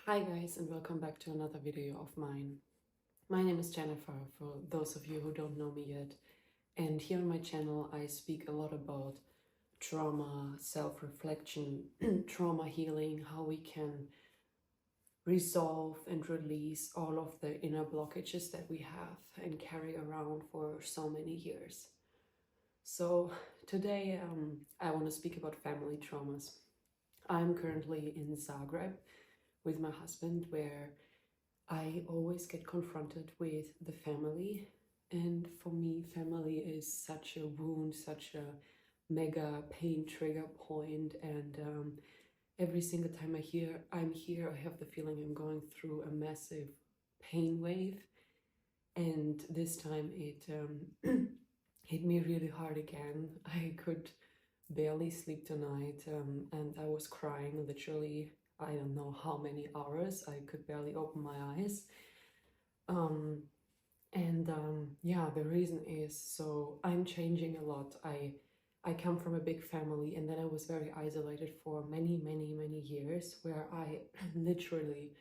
Hi guys, and welcome back to another video of mine. My name is Jennifer, for those of you who don't know me yet. And here on my channel I speak a lot about trauma, self-reflection, trauma healing, how we can resolve and release all of the inner blockages that we have and carry around for so many years. So today I want to speak about family traumas. I'm currently in Zagreb with my husband, where I always get confronted with the family. And for me, family is such a wound, such a mega pain trigger point. And every single time I'm here, I have the feeling I'm going through a massive pain wave. And this time it hit me really hard again. I could barely sleep tonight, and I was crying literally, I don't know how many hours. I could barely open my eyes. Yeah, the reason is, so I'm changing a lot. I come from a big family, and then I was very isolated for many years, where I literally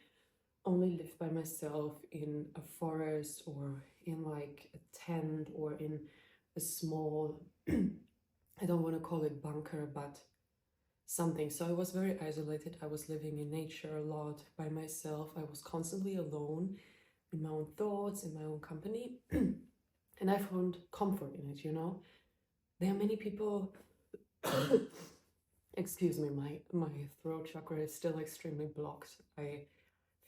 only lived by myself in a forest or in like a tent or in a small I don't want to call it bunker, but something. So I was very isolated. I was living in nature a lot by myself. I was constantly alone in my own thoughts, in my own company. And I found comfort in it, you know. There are many people, excuse me, my throat chakra is still extremely blocked. I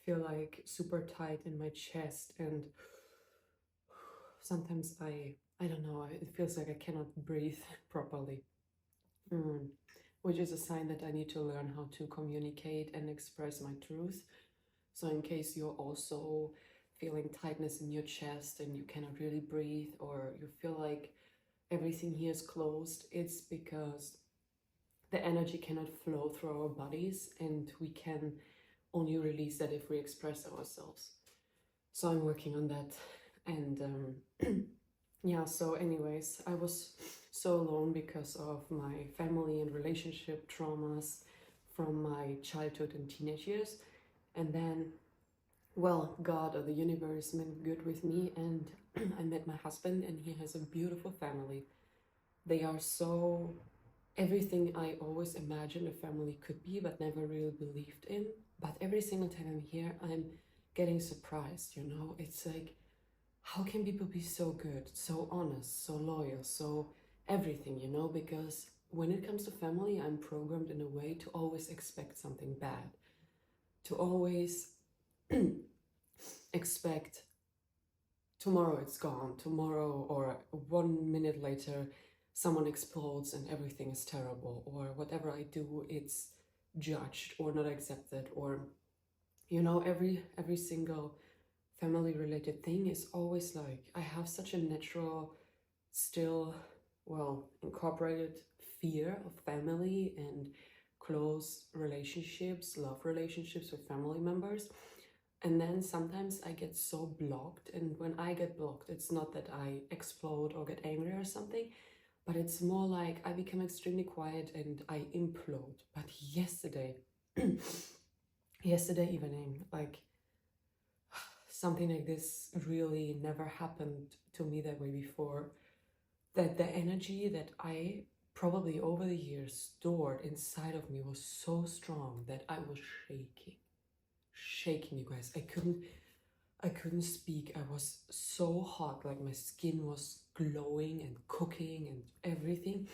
feel like super tight in my chest, and sometimes I don't know, it feels like I cannot breathe properly. Which is a sign that I need to learn how to communicate and express my truth. So in case you're also feeling tightness in your chest and you cannot really breathe, or you feel like everything here is closed, it's because the energy cannot flow through our bodies, and we can only release that if we express ourselves. So I'm working on that. And yeah, so anyways, I was so alone because of my family and relationship traumas from my childhood and teenage years. And then, well, God or the universe meant good with me, and I met my husband, and he has a beautiful family. They are so everything I always imagined a family could be, but never really believed in. But every single time I'm here, I'm getting surprised, you know? It's like, how can people be so good, so honest, so loyal, so everything, you know? Because when it comes to family, I'm programmed in a way to always expect something bad, to always expect tomorrow it's gone, tomorrow or 1 minute later someone explodes and everything is terrible, or whatever I do, it's judged or not accepted, or, you know, every single family related thing is always like, I have such a natural, still, well, incorporated fear of family and close relationships, love relationships with family members. And then sometimes I get so blocked, and when I get blocked, it's not that I explode or get angry or something, but it's more like I become extremely quiet and I implode. But yesterday, yesterday evening, like, something like this really never happened to me that way before. That the energy that I probably over the years stored inside of me was so strong that I was shaking, you guys. I couldn't speak. I was so hot, like my skin was glowing and cooking and everything.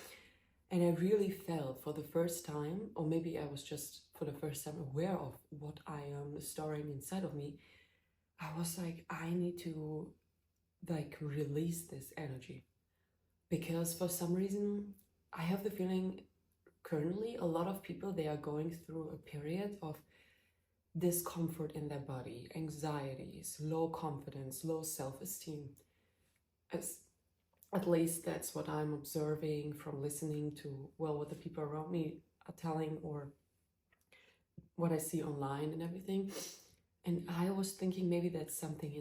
And I really felt for the first time, or maybe I was just for the first time aware of what I am storing inside of me. I was like, I need to like release this energy, because for some reason I have the feeling currently a lot of people, they are going through a period of discomfort in their body, anxieties, low confidence, low self-esteem. As at least that's what I'm observing from listening to, well, what the people around me are telling, or what I see online and everything. And I was thinking maybe that's something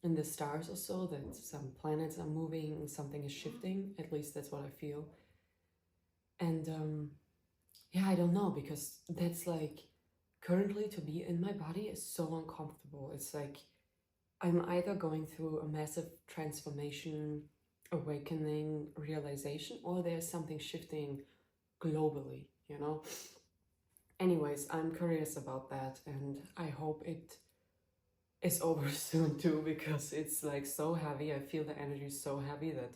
in the stars or so, that some planets are moving, something is shifting. At least that's what I feel. And yeah, I don't know, because that's like currently to be in my body is so uncomfortable. It's like I'm either going through a massive transformation, awakening, realization, or there's something shifting globally, you know? Anyways, I'm curious about that, and I hope it is over soon too, because it's like so heavy. I feel the energy is so heavy that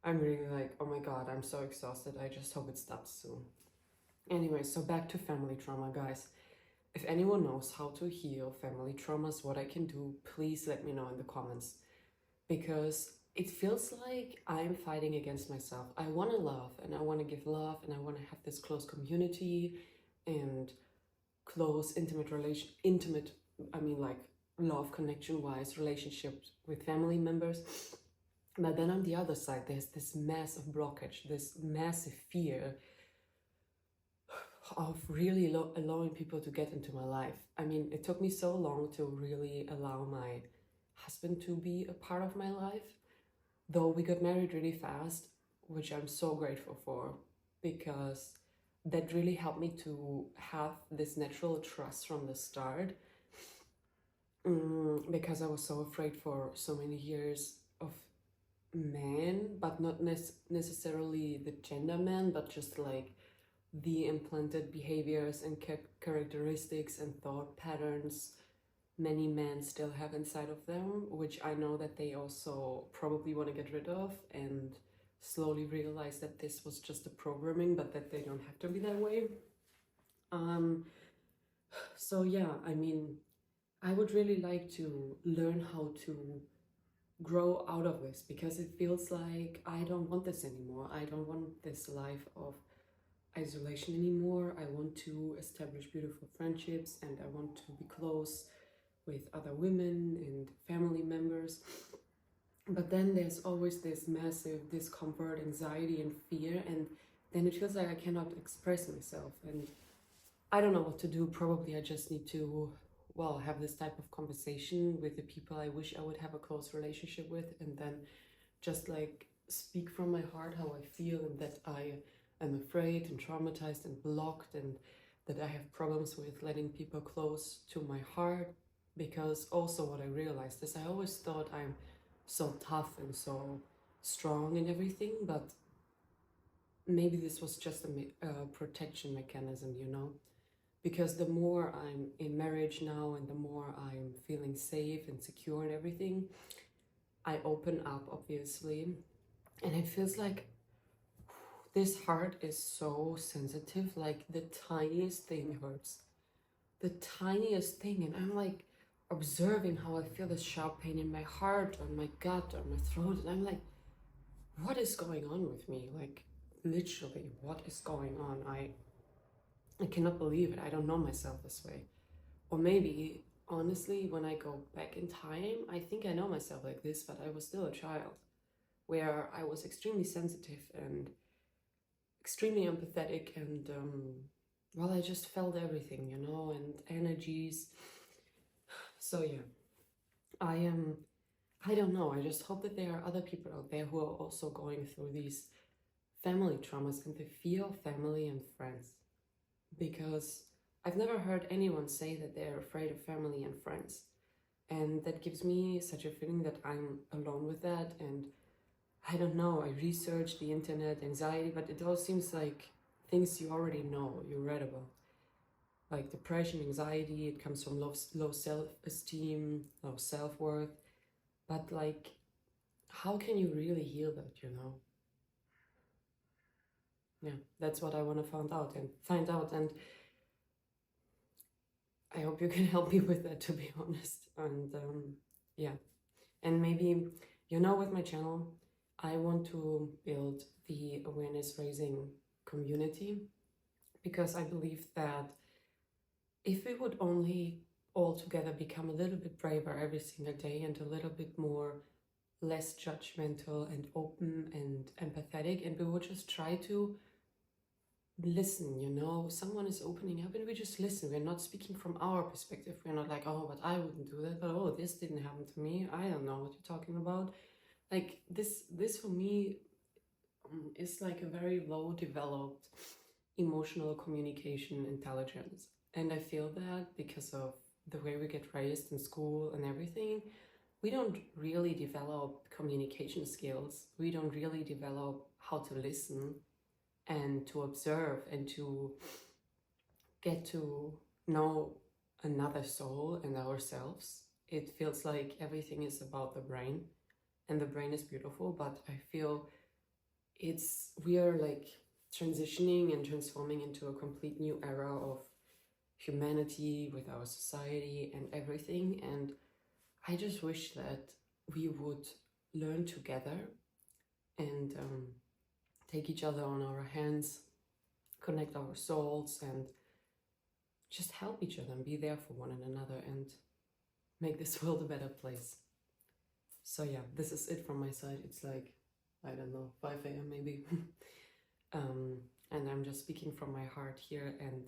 I'm really like, oh my god, I'm so exhausted. I just hope it stops soon. Anyway, so back to family trauma, guys. If anyone knows how to heal family traumas, what I can do, please let me know in the comments. Because it feels like I'm fighting against myself. I want to love and I want to give love and I want to have this close community and close, I mean, like love connection wise relationships with family members. But then on the other side, there's this massive blockage, this massive fear of really allowing people to get into my life. I mean, it took me so long to really allow my husband to be a part of my life, though we got married really fast, which I'm so grateful for, because that really helped me to have this natural trust from the start. Because I was so afraid for so many years of men, but not necessarily the gender man, but just like the implanted behaviors and characteristics and thought patterns many men still have inside of them, which I know that they also probably want to get rid of and slowly realize that this was just a programming, but that they don't have to be that way. So yeah, I mean, I would really like to learn how to grow out of this, because it feels like I don't want this anymore. I don't want this life of isolation anymore. I want to establish beautiful friendships and I want to be close with other women and family members. But then there's always this massive discomfort, anxiety, and fear, and then it feels like I cannot express myself. And I don't know what to do. Probably I just need to, well, have this type of conversation with the people I wish I would have a close relationship with, and then just like speak from my heart how I feel, and that I am afraid and traumatized and blocked, and that I have problems with letting people close to my heart. Because also what I realized is I always thought I'm so tough and so strong and everything, but maybe this was just a protection mechanism, you know? Because the more I'm in marriage now and the more I'm feeling safe and secure and everything, I open up, obviously, and it feels like this heart is so sensitive, like the tiniest thing hurts. The tiniest thing, and I'm like observing how I feel this sharp pain in my heart, or my gut, or my throat, and I'm like, what is going on with me? Like, literally, what is going on? I cannot believe it. I don't know myself this way. Or maybe, honestly, when I go back in time, I think I know myself like this, but I was still a child, where I was extremely sensitive and extremely empathetic, and well, I just felt everything, you know, and energies. So yeah, I am. I don't know. I just hope that there are other people out there who are also going through these family traumas and the fear of family and friends, because I've never heard anyone say that they're afraid of family and friends. And that gives me such a feeling that I'm alone with that. And I don't know, I researched the internet, anxiety, but it all seems like things you already know, you read about. Like depression, anxiety, it comes from low self-esteem, low self-worth. But like, how can you really heal that, you know? Yeah, that's what I want to find out. And I hope you can help me with that, to be honest. And yeah, and maybe, you know, with my channel, I want to build the awareness raising community, because I believe that if we would only all together become a little bit braver every single day and a little bit more less judgmental and open and empathetic, and we would just try to listen, you know, someone is opening up and we just listen. We're not speaking from our perspective. We're not like, oh, but I wouldn't do that, but oh, this didn't happen to me, I don't know what you're talking about. Like this for me is like a very low developed emotional communication intelligence. And I feel that because of the way we get raised in school and everything, we don't really develop communication skills. We don't really develop how to listen and to observe and to get to know another soul and ourselves. It feels like everything is about the brain, and the brain is beautiful, but I feel we are like transitioning and transforming into a complete new era of humanity with our society and everything. And I just wish that we would learn together and take each other on our hands, connect our souls, and just help each other and be there for one another and make this world a better place. So yeah, this is it from my side. It's like, I don't know, 5 a.m. maybe. And I'm just speaking from my heart here. And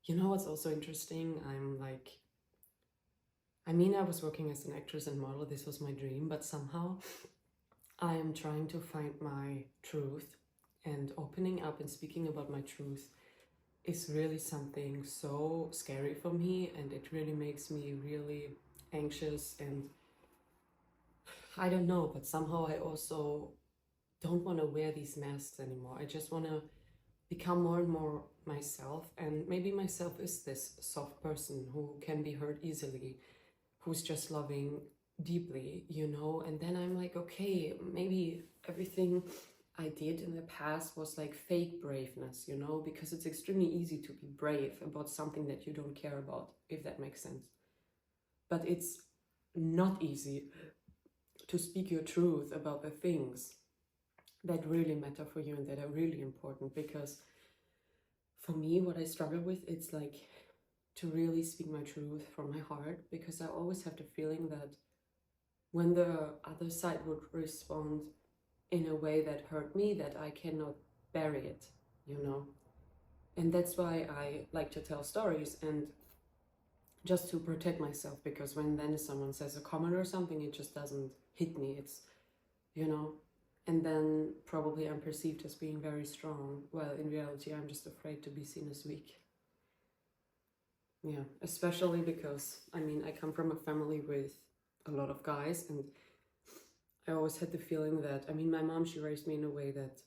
you know what's also interesting? I was working as an actress and model. This was my dream, but somehow I am trying to find my truth, and opening up and speaking about my truth is really something so scary for me, and it really makes me really anxious. And I don't know, but somehow I also don't want to wear these masks anymore. I just want to become more and more myself. And maybe myself is this soft person who can be hurt easily, who's just loving deeply, you know? And then I'm like, okay, maybe everything I did in the past was like fake braveness, you know? Because it's extremely easy to be brave about something that you don't care about, if that makes sense. But it's not easy to speak your truth about the things that really matter for you and that are really important. Because for me, what I struggle with, it's like to really speak my truth from my heart, because I always have the feeling that when the other side would respond in a way that hurt me, that I cannot bury it, you know? And that's why I like to tell stories, and just to protect myself, because when then someone says a comment or something, it just doesn't hit me. It's, you know, and then probably I'm perceived as being very strong. Well, in reality, I'm just afraid to be seen as weak. Yeah, especially because, I come from a family with a lot of guys, and I always had the feeling that, my mom, she raised me in a way that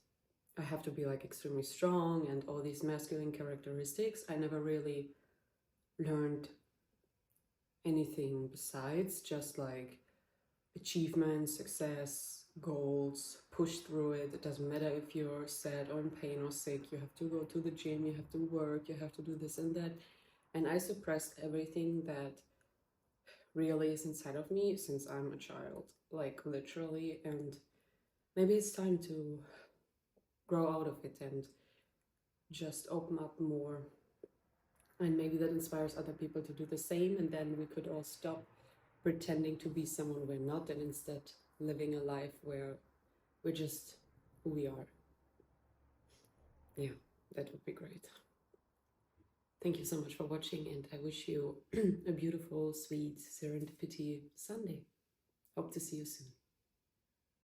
I have to be like extremely strong and all these masculine characteristics. I never really learned anything besides, just like achievement, success, goals, push through it. It doesn't matter if you're sad or in pain or sick, you have to go to the gym, you have to work, you have to do this and that. And I suppressed everything that really is inside of me since I'm a child, like literally. And maybe it's time to grow out of it and just open up more. And maybe that inspires other people to do the same. And then we could all stop pretending to be someone we're not, and instead living a life where we're just who we are. Yeah, that would be great. Thank you so much for watching, and I wish you a beautiful, sweet, serendipity Sunday. Hope to see you soon.